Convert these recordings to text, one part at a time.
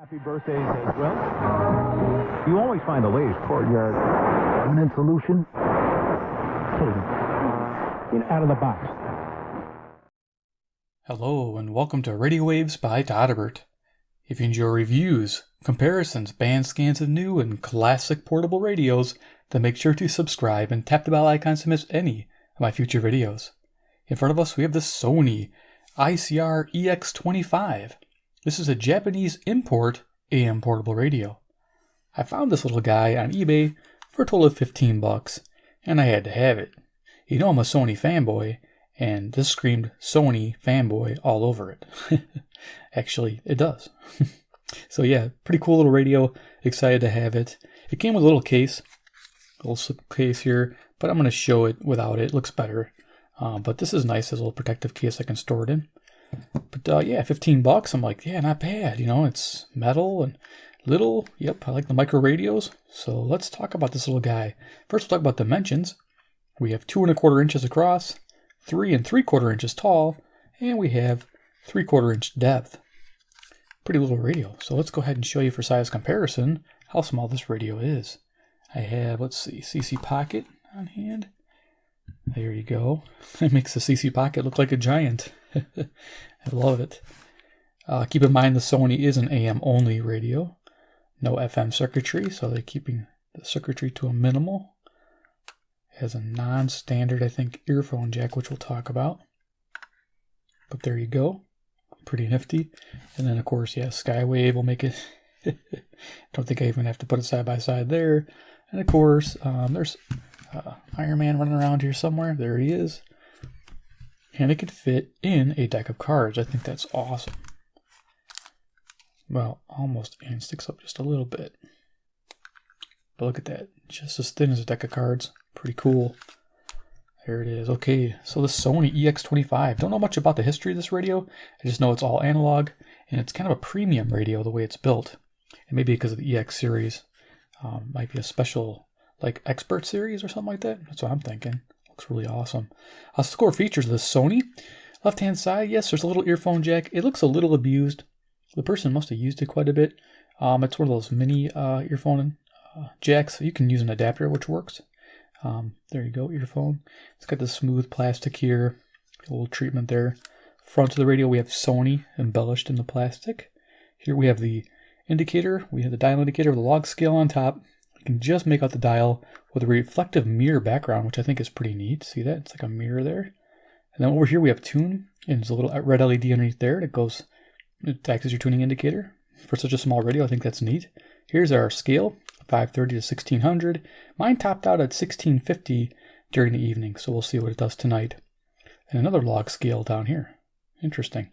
Happy birthdays as well. You always find the latest courtyard permanent solution. Out of the box. Hello and welcome to Radio Waves by Todderbert. If you enjoy reviews, comparisons, band scans of new and classic portable radios, then make sure to subscribe and tap the bell icon to miss any of my future videos. In front of us we have the Sony ICR-EX25. This is a Japanese import AM portable radio. I found this little guy on eBay for a total of $15, and I had to have it. You know I'm a Sony fanboy, and this screamed Sony fanboy all over it. Actually, it does. So yeah, pretty cool little radio. Excited to have it. It came with a little case, a little slip case here, but I'm going to show it without it. It looks better. But this is nice as a little protective case I can store it in. But yeah, $15. I'm like, yeah, not bad. You know, it's metal and little. Yep, I like the micro radios. So let's talk about this little guy. First, we'll talk about dimensions. We have 2 1/4 inches across, 3 3/4 inches tall, and we have 3/4 inch depth. Pretty little radio. So let's go ahead and show you for size comparison how small this radio is. I have, let's see, CC pocket on hand. There you go. It makes the CC pocket look like a giant. I love it. Keep in mind the Sony is an AM only radio. No FM circuitry, so they're keeping the circuitry to a minimal. Has a non-standard, I think, earphone jack, which we'll talk about. But there you go. Pretty nifty. And then, of course, yeah, Skywave will make it. Don't think I even have to put it side by side there. And, of course, there's Iron Man running around here somewhere. There he is. And it could fit in a deck of cards. I think that's awesome. Well, almost in. Sticks up just a little bit. But look at that. Just as thin as a deck of cards. Pretty cool. There it is. Okay, so the Sony EX25. Don't know much about the history of this radio. I just know it's all analog, and it's kind of a premium radio the way it's built. And maybe because of the EX series. Might be a special, like, expert series or something like that. That's what I'm thinking. Looks really awesome. Score features of the Sony. Left-hand side, yes, there's a little earphone jack. It looks a little abused. The person must have used it quite a bit. It's one of those mini earphone jacks. You can use an adapter, which works. There you go, earphone. It's got the smooth plastic here, a little treatment there. Front of the radio, we have Sony embellished in the plastic. Here we have the indicator. We have the dial indicator with a log scale on top. You can just make out the dial with a reflective mirror background, which I think is pretty neat. See that? It's like a mirror there. And then over here we have tune, and there's a little red LED underneath there. It acts as your tuning indicator. For such a small radio, I think that's neat. Here's our scale. 530 to 1600. Mine topped out at 1650 during the evening, so we'll see what it does tonight. And another log scale down here. Interesting.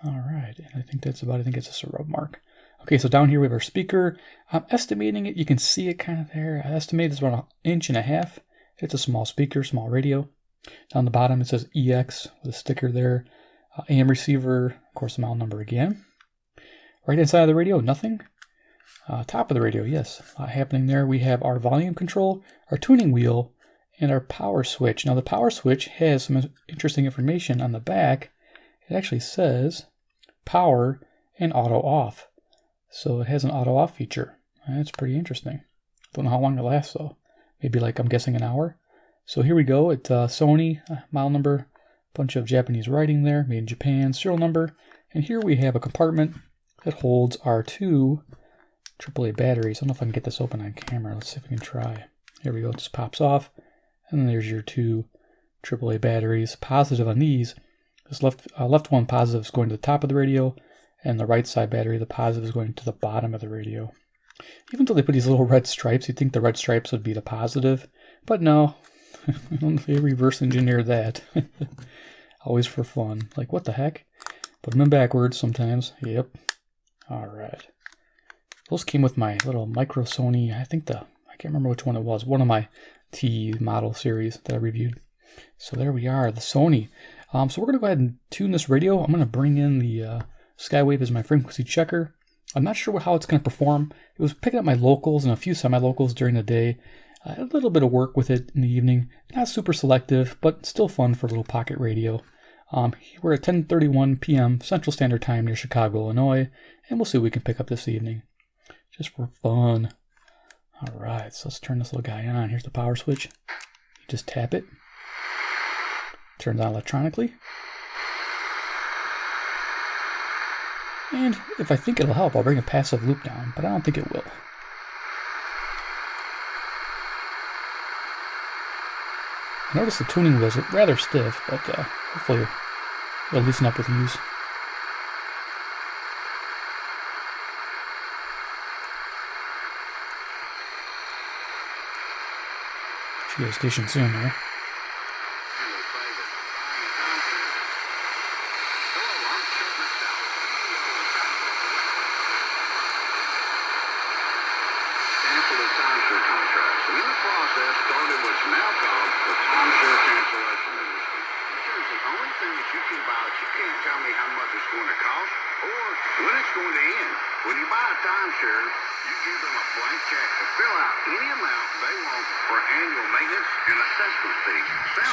All right, and I think it's just a rub mark. Okay, so down here we have our speaker. I'm estimating it. You can see it kind of there. I estimate it's about 1.5 inches. It's a small speaker, small radio. Down the bottom it says EX with a sticker there. AM receiver, of course, the model number again. Right inside of the radio, nothing. Top of the radio, yes, happening there. We have our volume control, our tuning wheel, and our power switch. Now the power switch has some interesting information on the back. It actually says power and auto off. So it has an auto off feature. That's pretty interesting. Don't know how long it lasts though. Maybe like, I'm guessing, an hour. So here we go. It's Sony, model number, bunch of Japanese writing there, made in Japan, serial number. And here we have a compartment that holds our 2 AAA batteries. I don't know if I can get this open on camera. Let's see if we can try. Here we go. It just pops off. And then there's your 2 AAA batteries. Positive on these. This left one positive is going to the top of the radio. And the right side battery, the positive, is going to the bottom of the radio. Even though they put these little red stripes, you'd think the red stripes would be the positive. But no. They reverse engineer that. Always for fun. Like, what the heck? Put them in backwards sometimes. Yep. All right. Those came with my little micro Sony. I can't remember which one it was. One of my T model series that I reviewed. So there we are, the Sony. So we're going to go ahead and tune this radio. I'm going to bring in the Skywave as my frequency checker. I'm not sure how it's going to perform. It was picking up my locals and a few semi-locals during the day. A little bit of work with it in the evening. Not super selective, but still fun for a little pocket radio. We're at 10:31 p.m. Central Standard Time near Chicago, Illinois, and we'll see what we can pick up this evening, just for fun. All right, so let's turn this little guy on. Here's the power switch. You just tap it. Turns on electronically. And if I think it'll help, I'll bring a passive loop down, but I don't think it will. I notice the tuning wheels are rather stiff, but hopefully it'll loosen up with use. Should get a station soon, right?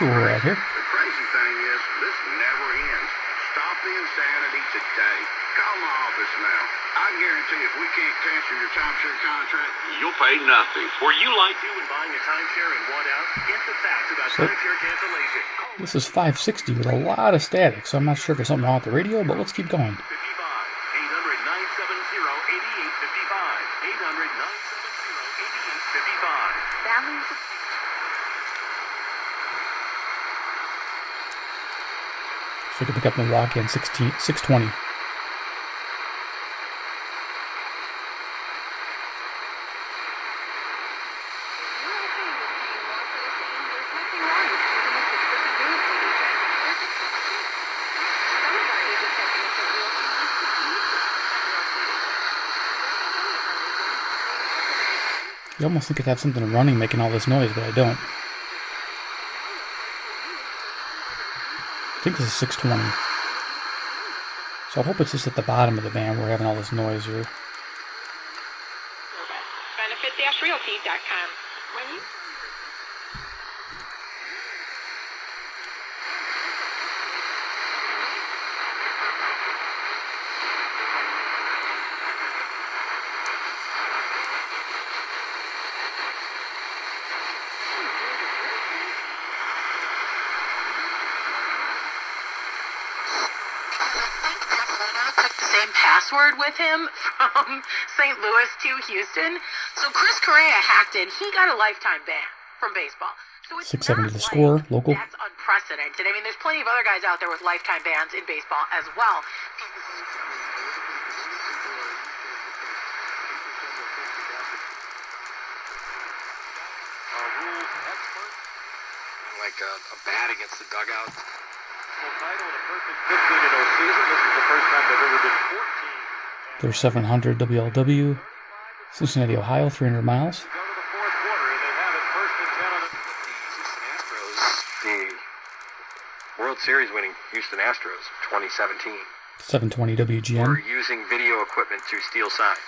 So we're at here. The crazy thing is, this never ends. Stop the insanity today. Call my office now. I guarantee if we can't cancel your timeshare contract, you'll pay nothing. Were you lied to when buying a timeshare and want out? Get the facts about timeshare cancellation. This is 560 with a lot of static, so I'm not sure if there's something wrong with the radio, but let's keep going. 55 800-970-8855 800-970-8855. Values of So we can pick up the Rockin 620. You almost think I'd have something running making all this noise, but I don't. I think this is 620. So I hope it's just at the bottom of the van we're having all this noise here. Benefit-realty.com. When you password with him from St. Louis to Houston. So Chris Correa hacked it. He got a lifetime ban from baseball. So it's 670 not to score, like local. That's unprecedented. I mean, there's plenty of other guys out there with lifetime bans in baseball as well. Like a bat against the dugout. Title of the perfect 15-0 season. This is the first time they've ever been 14. There's 700 WLW, Cincinnati, Ohio, 300 miles. Go to the fourth quarter, and they have it first and 10 on the Houston Astros, the World Series winning Houston Astros 2017, 720 WGN. were using video equipment to steal signs.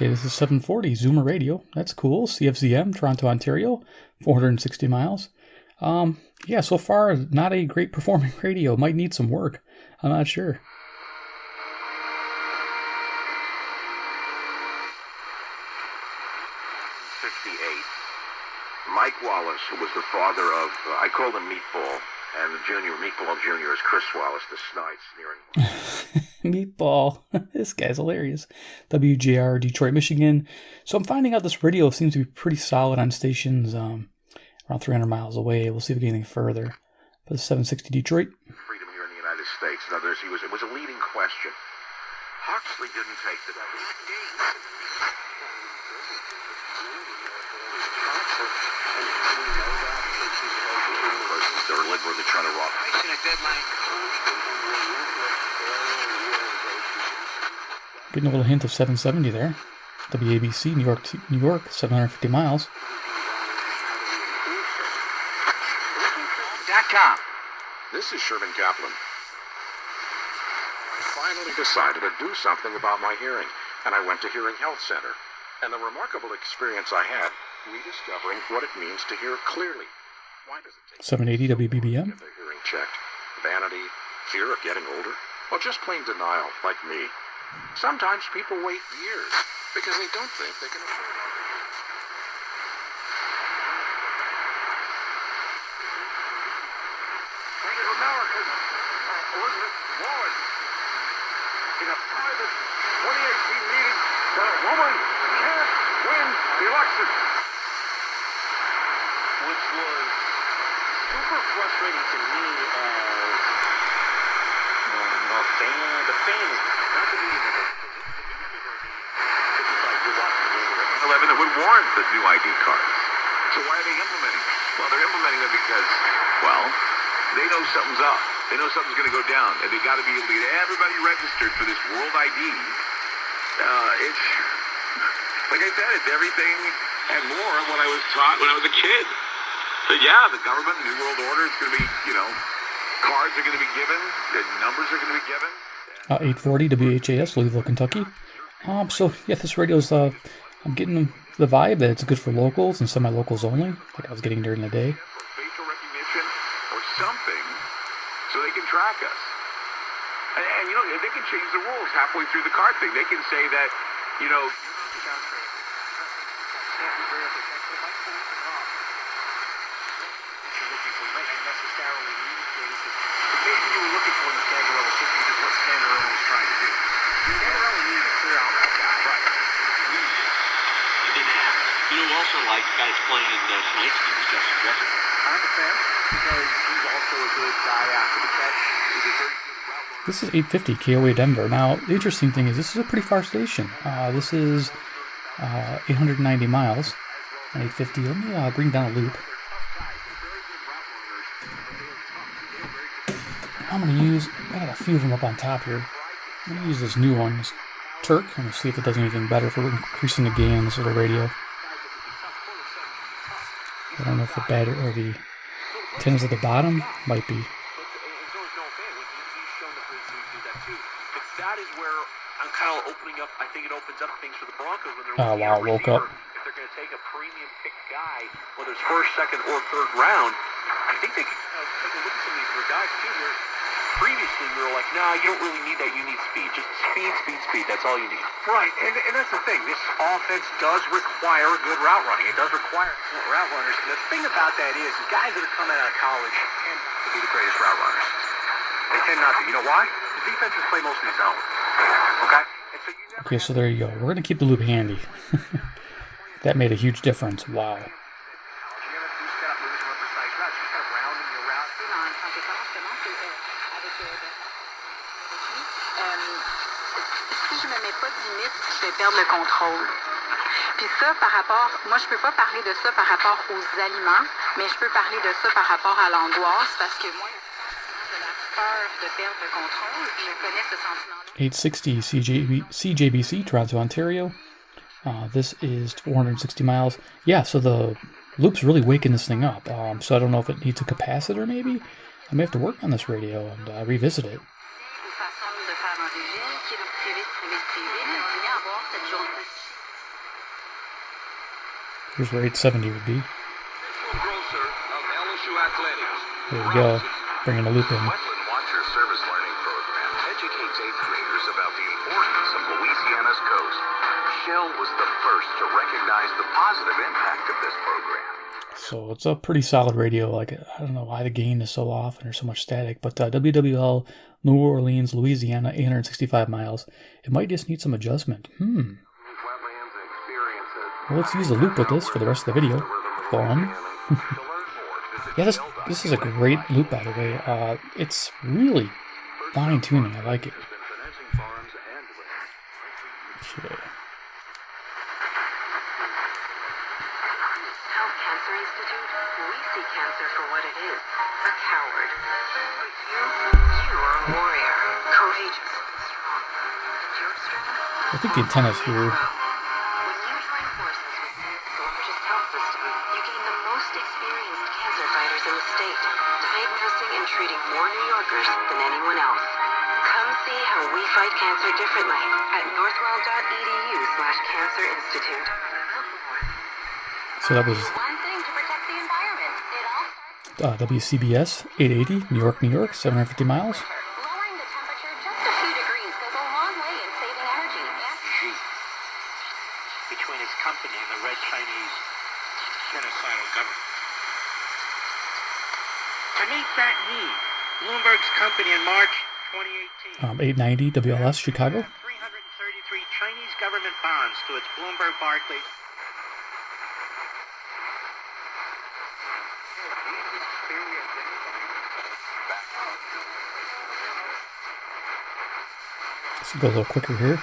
Okay, this is 740 Zoomer Radio. That's cool. CFZM, Toronto, Ontario, 460 miles. Yeah, so far, not a great performing radio. Might need some work. I'm not sure. Mike Wallace, who was the father of, I called him Meatball, and the junior, Meatball Jr. is Chris Wallace, the Snides near Meatball. This guy's hilarious. WJR, Detroit, Michigan. So I'm finding out this radio seems to be pretty solid on stations around 300 miles away. We'll see if we get anything further. But it's 760 Detroit. freedom here in the United States. In other words, it was a leading question. Huxley didn't take the they're deliberately trying to rob. Getting a little hint of 770 there. WABC, New York, 750 miles. .com. This is Sherman Kaplan. I finally decided to do something about my hearing, and I went to Hearing Health Center. And the remarkable experience I had rediscovering what it means to hear clearly. Why does it take 780 WBBM? get their hearing checked? Vanity, fear of getting older, or just plain denial, like me? Sometimes people wait years because they don't think they can afford it. Native American Elizabeth Warren in a private 2018 meeting that a woman can't win the election. Which was super frustrating to me as a fan. The fan is not the media member. The media member is just like you're watching the game right now. 11 that would warrant the new ID cards. So why are they implementing them? Well, they're implementing them because, well, they know something's up. They know something's going to go down, and they got to be able to get everybody registered for this World ID. It's, like I said, it's everything and more what I was taught when I was a kid. So yeah, the government, the New World Order, it's going to be, cards are going to be given, the numbers are going to be given. 840 WHAS, Louisville, Kentucky. So yeah, this radio's I'm getting the vibe that it's good for locals and semi-locals only, like I was getting during the day. Facial recognition or something so they can track us. And they can change the rules halfway through the card thing. They can say that, Maybe you were looking for in the Scangarello system is what Scangarello was trying to do. Scangarello needed to clear out that guy. Right. It didn't happen. We also like guys playing in tonight's game as Justin Jessup. I'm a fan because he's also a good guy after the catch. He's a very good route runner. This is 850 KOA Denver. Now, the interesting thing is this is a pretty far station. This is 890 miles on 850. Let me bring down a loop. I'm going to use, I got a few of them up on top here. I'm going to use this new one, this Turk. I'm going to see if it does anything better for increasing the gain on this little radio. I don't know if the battery or the antennas at the bottom might be. That is where I'm kind of opening up. I think it opens up things for the Broncos when they're Oh wow, woke up. If they're going to take a premium pick guy, whether it's first, second, or third round, I think they could take a look at some of these other guys too. Where previously we were like, nah, you don't really need that. You need speed. Just speed. That's all you need. Right, and that's the thing. This offense does require good route running. It does require route runners. And the thing about that is guys that are coming out of college tend not to be the greatest route runners. They tend not to. You know why? The defenses play most of these zone. Okay? And so you never Okay, so there you go. We're going to keep the loop handy. That made a huge difference. Wow. You never do set up moves or precise routes. You just kind of rounding your route. Si je me mets pas de limite, je vais perdre le contrôle. Puis ça, par rapport, moi je peux pas parler de ça par rapport aux aliments, mais je peux parler de ça par rapport à l'angoisse, parce que moi, de la peur de perdre le contrôle, je connais ce sentiment-là. 860 CJBC, Toronto, Ontario. This is 460 miles. Yeah, so the loop's really waking this thing up. So I don't know if it needs a capacitor maybe. I may have to work on this radio and revisit it. Here's where 870 would be. There we go. Bringing the loop in. Wetland Watcher Service Learning Program educates 8th graders about the importance of Louisiana's coast. Shell was the first to recognize the positive impact of this program. So it's a pretty solid radio. Like, I don't know why the gain is so off and there's so much static, but WWL, New Orleans, Louisiana, 865 miles. It might just need some adjustment. Well, let's use the loop with this for the rest of the video. Fun. Yeah, this is a great loop, by the way. It's really fine-tuning. I like it. Okay. Cancer Institute, we see cancer for what it is, a coward. But you are a warrior, courageous, strong. And you're strong. I think the antenna's here. When you join forces with the largest health system, you gain the most experienced cancer fighters in the state, diagnosing and treating more New Yorkers than anyone else. Come see how we fight cancer differently at northwell.edu/Cancer Institute. So that was WCBS 880, New York, New York, 750 miles. Lowering the temperature just a few degrees goes a long way in saving energy. Xi, between his company and the Red Chinese genocidal government. To meet that need, Bloomberg's company in March 2018. 890 WLS, Chicago. 333 Chinese government bonds to its Bloomberg Barclays. Let's go a little quicker here.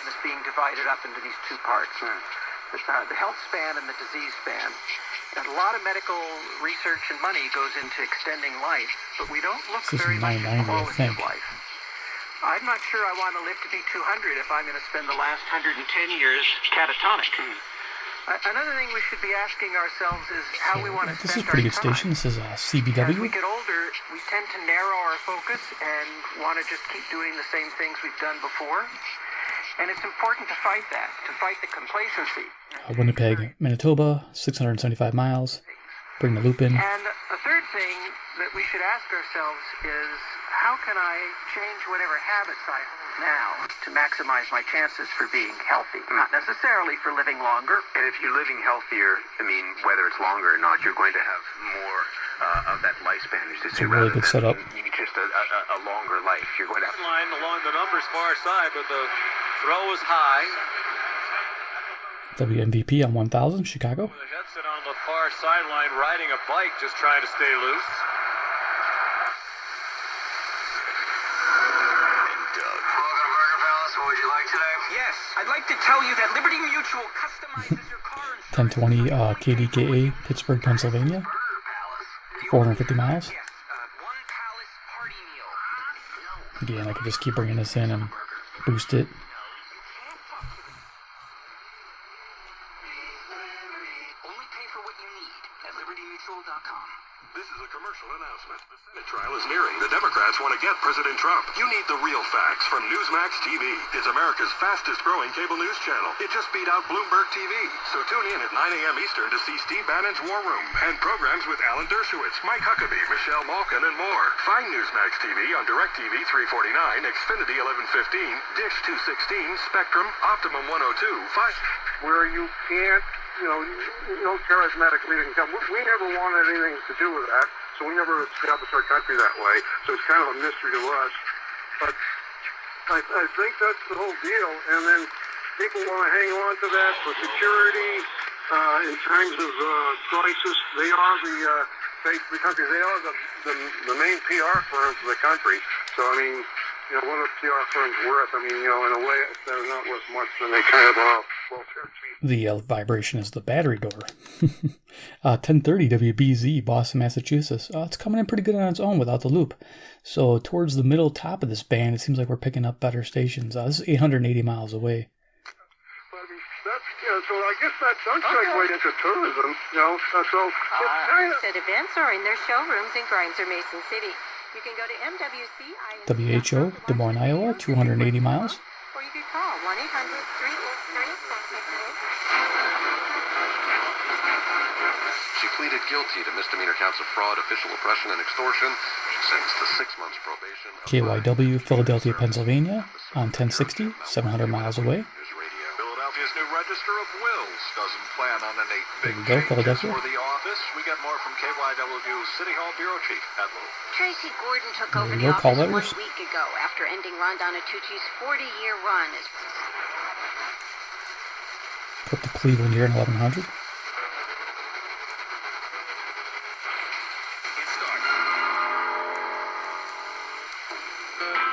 Is being divided up into these two parts. The health span and the disease span. And a lot of medical research and money goes into extending life, but we don't look This is very much at 990, I quality think. of life. I'm not sure I want to live to be 200 if I'm going to spend the last 110 years catatonic. Another thing we should be asking ourselves is how we want to This is spend a pretty our good time. station. This is As CBW. we get older, we tend to narrow our focus and want to just keep doing the same things we've done before. And it's important to fight that, to fight the complacency. Winnipeg, Manitoba, 675 miles. Bring the loop in. And a third thing that we should ask ourselves is, how can I change whatever habits I hold now to maximize my chances for being healthy? Not necessarily for living longer. And if you're living healthier, I mean, whether it's longer or not, you're going to have more of that lifespan. It's a really good setup. Just a longer life. You're going to have line along the numbers far side, but the throw is high. WMVP on 1000, Chicago. The headset on the far sideline, riding a bike, just trying to stay loose. What would you like today? Yes, I'd like to tell you that Liberty Mutual customizes your car insurance. 1020 KDKA, Pittsburgh, Pennsylvania. 450 miles. Yes, one palace party meal. Again, I could just keep bringing this in and boost it. Only pay for what you need at libertymutual.com. This is a commercial announcement. The Senate trial is nearing. The Democrats want to get President Trump. You need the real facts from Newsmax TV. It's America's fastest growing cable news channel. It just beat out Bloomberg TV. So tune in at 9 a.m. Eastern to see Steve Bannon's War Room and programs with Alan Dershowitz, Mike Huckabee, Michelle Malkin, and more. Find Newsmax TV on DirecTV 349, Xfinity 1115, Dish 216, Spectrum, Optimum 102, where you can't, no charismatic leader can come. We never wanted anything to do with that, so we never established our country that way. So it's kind of a mystery to us. But I think that's the whole deal. And then people want to hang on to that for security in times of crisis. They are the country. They are the main PR firms of the country. So I mean, what are PR firms worth? I mean, in a way, they're not worth much. Then they kind of are. The vibration is the battery door. 1030 WBZ, Boston, Massachusetts. It's coming in pretty good on its own without the loop. So towards the middle top of this band, it seems like we're picking up better stations. This is 880 miles away. So I guess that does segue into tourism, so it's kind of... At events or in their showrooms in Grimes or Mason City. You can go to MWC. WHO, Des Moines, Iowa, 280 miles. Or you could call 1-800-383-6688. She pleaded guilty to misdemeanor counts of fraud, official oppression, and extortion. Sentenced to 6 months probation. KYW, Philadelphia, Pennsylvania, on 1060, 700 miles away. Philadelphia's new Register of Wills doesn't plan on any big There we go, changes Philadelphia. for the office. We get more from KYW City Hall Bureau Chief Ed Lou. Tracy Gordon took There over we the go, call office 1 letters. week ago after ending Ron Donatucci's 40-year run as Put the Cleveland here in 1100.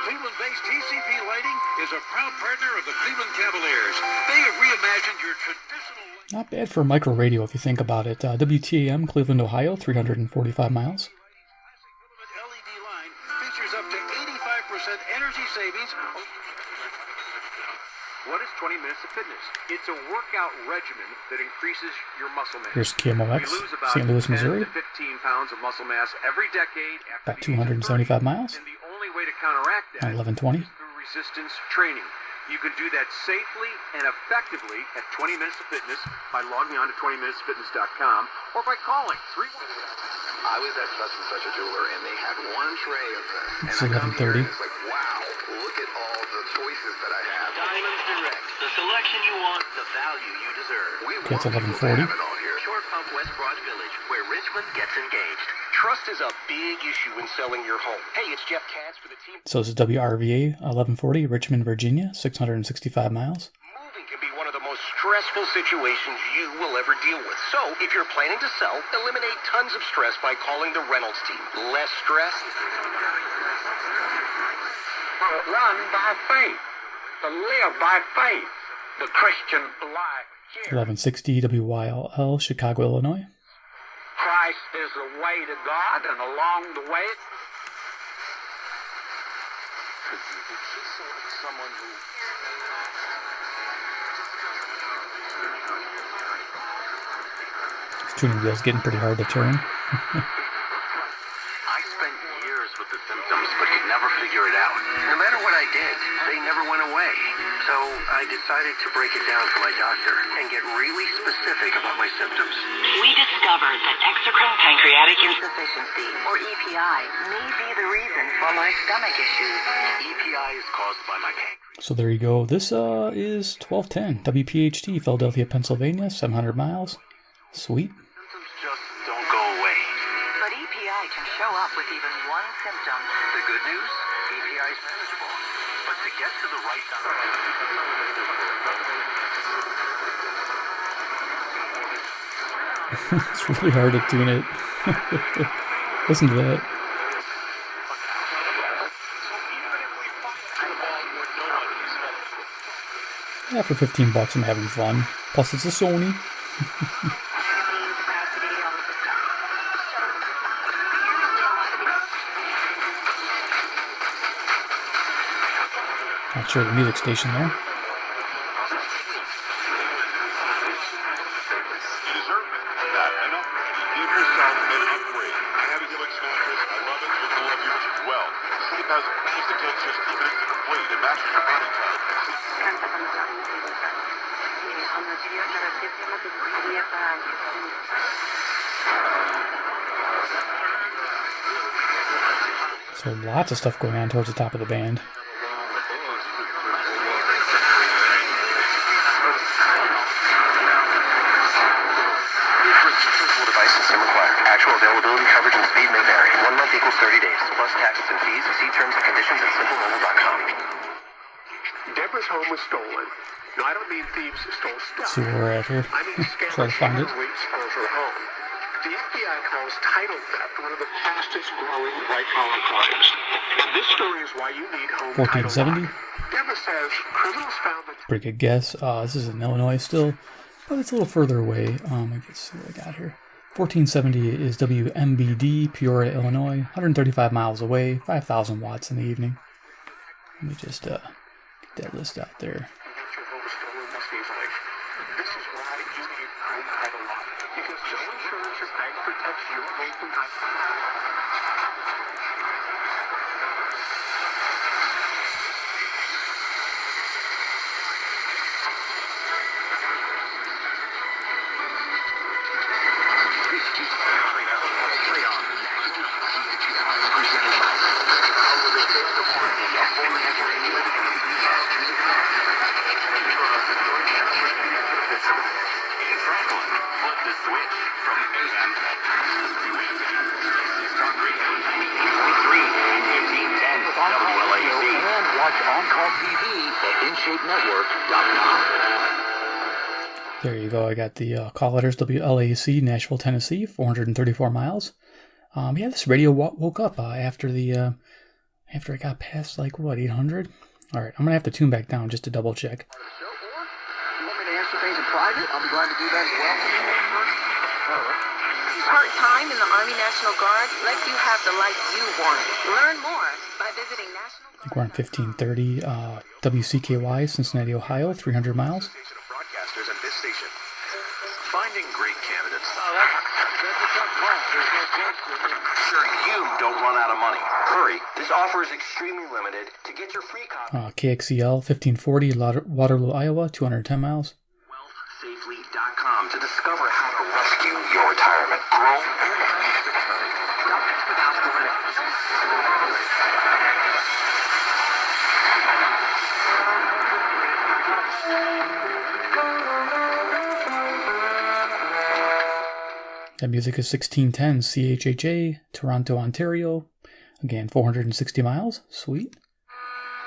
Cleveland-based TCP Lighting is a proud partner of the Cleveland Cavaliers. They have reimagined your traditional... Not bad for micro radio if you think about it. WTAM, Cleveland, Ohio, 345 miles. LED line features up to 85% energy savings. What is 20 minutes of fitness? It's a workout regimen that increases your muscle mass. Here's KMOX, St. Louis, Missouri. 15 pounds of muscle mass every decade. About 275 miles. And the only way to counteract that 11:20. is through resistance training. You can do that safely and effectively at 20 Minutes of Fitness by logging on to 20minutesfitness.com or by calling 311. I was at such and such a jeweler, and they had one tray of this. It's 11:30. It's like, wow, look at all the choices that I have. Diamonds Direct. The selection you want, the value you deserve. Okay, it's 11:40. Short Pump West Broad Village, where Richmond gets engaged. Trust is a big issue in selling your home. Hey, it's Jeff Katz for the team. So this is WRVA 1140, Richmond, Virginia, 665 miles. Moving can be one of the most stressful situations you will ever deal with. So, if you're planning to sell, eliminate tons of stress by calling the Reynolds team. Less stress. Run by faith. To live by faith. The Christian life. 1160 WYLL, Chicago, Illinois. Christ is the way to God, and along the way, Someone who This tuning wheel's getting pretty hard to turn. I spent years with the symptoms, but could never figure it out. No matter what I did, they never went away. So I decided to break it down for my doctor and get really specific about my symptoms. We discovered that exocrine pancreatic insufficiency, or EPI, may be the reason for my stomach issues. EPI is caused by my pancreas. So there you go. This is 1210 WPHT, Philadelphia, Pennsylvania, 700 miles. Sweet. Symptoms just don't go away. But EPI can show up with even one symptom. The good news? EPI is manageable. But to get to the right doctor... It's really hard to tune it. Listen to that. Yeah, for $15 I'm having fun. Plus it's a Sony. Not sure the music station there. So lots of stuff going on towards the top of the band. Actual availability, coverage, and speed may vary. 1 month equals 30 days, plus taxes and fees. See terms and conditions at simplemobile.com. Deborah's home was stolen. No, I don't mean thieves stole stuff. See where we're at here. I mean Try to find it. scammers her home. The FBI calls title theft one of the fastest growing white-collar crimes. And this story is why you need home 1470. Deborah says criminals found that... Pretty good guess. This is in Illinois still, but it's a little further away. Let's see what I got here. 1470 is WMBD, Peoria, Illinois. 135 miles away, 5,000 watts in the evening. Let me just get that list out there. This is why you need home title law. Because no insurance or bank protects your home from title. There you go. I got the call letters WLAC, Nashville, Tennessee, 434 miles. Yeah, this radio woke up after I got past like what 800. All right, I'm gonna have to tune back down just to double check. You want me to answer things in private? I'll be glad to do that as well. Part-time in the Army National Guard lets you have the life you want. Learn more by visiting National... I think we're on 1530. WCKY, Cincinnati, Ohio, 300 miles. Broadcasters and this station. Finding great candidates. Oh, that's a tough call. There's no question. Sure, you don't run out of money. Hurry, this offer is extremely limited. To get your free copy. KXEL 1540, Waterloo, Iowa, 210 miles. WealthSafely.com to discover how to rescue your retirement. Grow your money's return. That music is 1610 CHHA, Toronto, Ontario. Again, 460 miles. Sweet.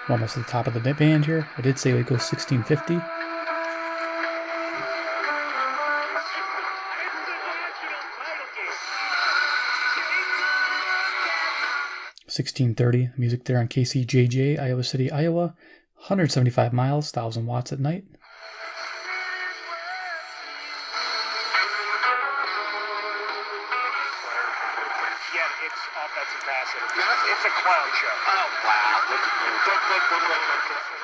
We're almost at the top of the band here. I did say it goes 1650. 1630. Music there on KCJJ, Iowa City, Iowa. 175 miles, 1,000 watts at night. It's a clown show. Oh, wow.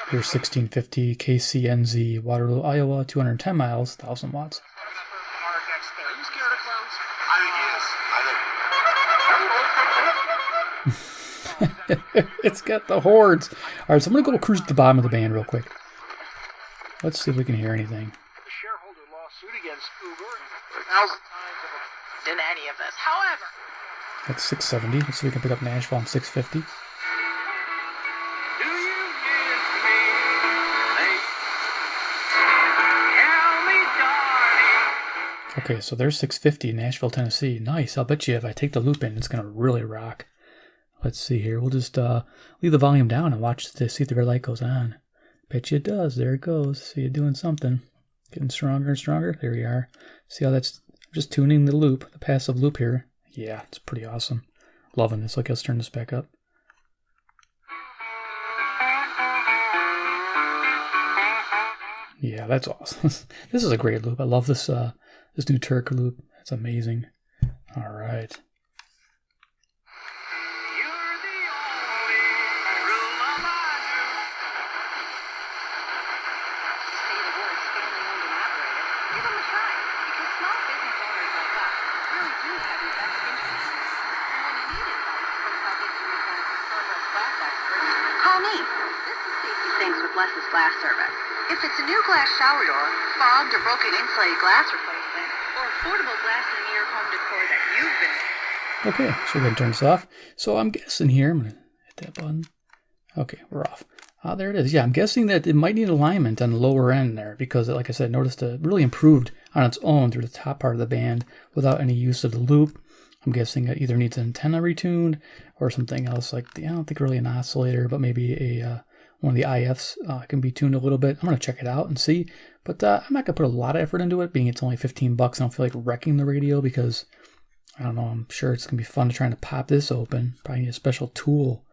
Here's 1650 KCNZ, Waterloo, Iowa, 210 miles, 1,000 watts. Are you scared of clowns? I think he is. It's got the hordes. All right, so I'm going to go cruise to the bottom of the band real quick. Let's see if we can hear anything. The shareholder lawsuit against Uber and 1,000 times than any of this. However, That's 670. Let's see if we can pick up Nashville on 650. Okay, so there's 650, Nashville, Tennessee. Nice. I'll bet you if I take the loop in, it's going to really rock. Let's see here. We'll just leave the volume down and watch to see if the red light goes on. Bet you it does. There it goes. See it doing something. Getting stronger and stronger. There we are. See how that's just tuning the loop, the passive loop here. Yeah, it's pretty awesome. Loving this. Okay, let's turn this back up. Yeah, that's awesome. This is a great loop. I love this this new Turk loop. It's amazing. All right. Call me. This is Safety Things with Les's Glass Service. If it's a new glass shower door, fogged or broken insulated glass replacement, or affordable glass and mirror home decor that you've been... Okay, so we're going to turn this off. So I'm guessing here, I'm going to hit that button. Okay, we're off. There it is. Yeah, I'm guessing that it might need alignment on the lower end there because, like I said, noticed it really improved on its own through the top part of the band without any use of the loop. I'm guessing it either needs an antenna retuned or something else like, I don't think really an oscillator, but maybe a one of the IFs can be tuned a little bit. I'm going to check it out and see, but I'm not going to put a lot of effort into it, being it's only $15. I don't feel like wrecking the radio because, I don't know, I'm sure it's going to be fun to try to pop this open. Probably need a special tool.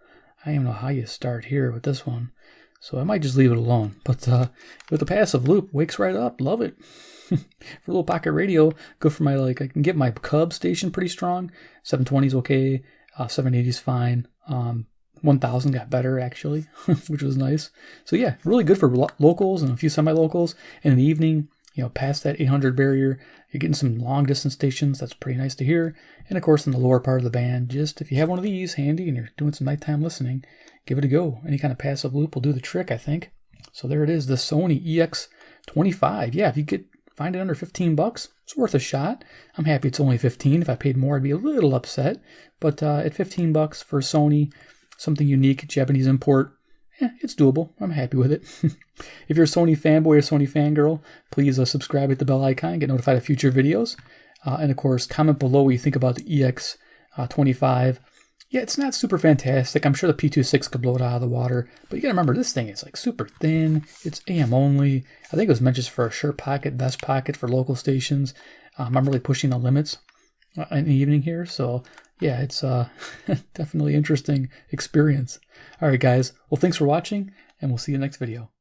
I don't even know how you start here with this one. So I might just leave it alone. But with the passive loop, wakes right up. Love it. For a little pocket radio, go for my, I can get my Cub station pretty strong. 720 is okay. 780 is fine. 1000 got better, actually, which was nice. So yeah, really good for locals and a few semi-locals. And in the evening, past that 800 barrier, you're getting some long-distance stations. That's pretty nice to hear. And of course, in the lower part of the band, just if you have one of these handy and you're doing some nighttime listening, give it a go. Any kind of passive loop will do the trick, I think. So there it is, the Sony EX25. Yeah, if you find it under $15, it's worth a shot. I'm happy it's only 15. If I paid more, I'd be a little upset. But at $15 for Sony, something unique, Japanese import, it's doable. I'm happy with it. If you're a Sony fanboy or Sony fangirl, please subscribe, hit the bell icon, get notified of future videos. And of course, comment below what you think about the EX25. Yeah, it's not super fantastic. I'm sure the P26 could blow it out of the water. But you gotta remember, this thing is super thin. It's AM only. I think it was meant just for a shirt pocket, vest pocket for local stations. I'm really pushing the limits in the evening here. So yeah, it's definitely interesting experience. All right, guys. Well, thanks for watching, and we'll see you next video.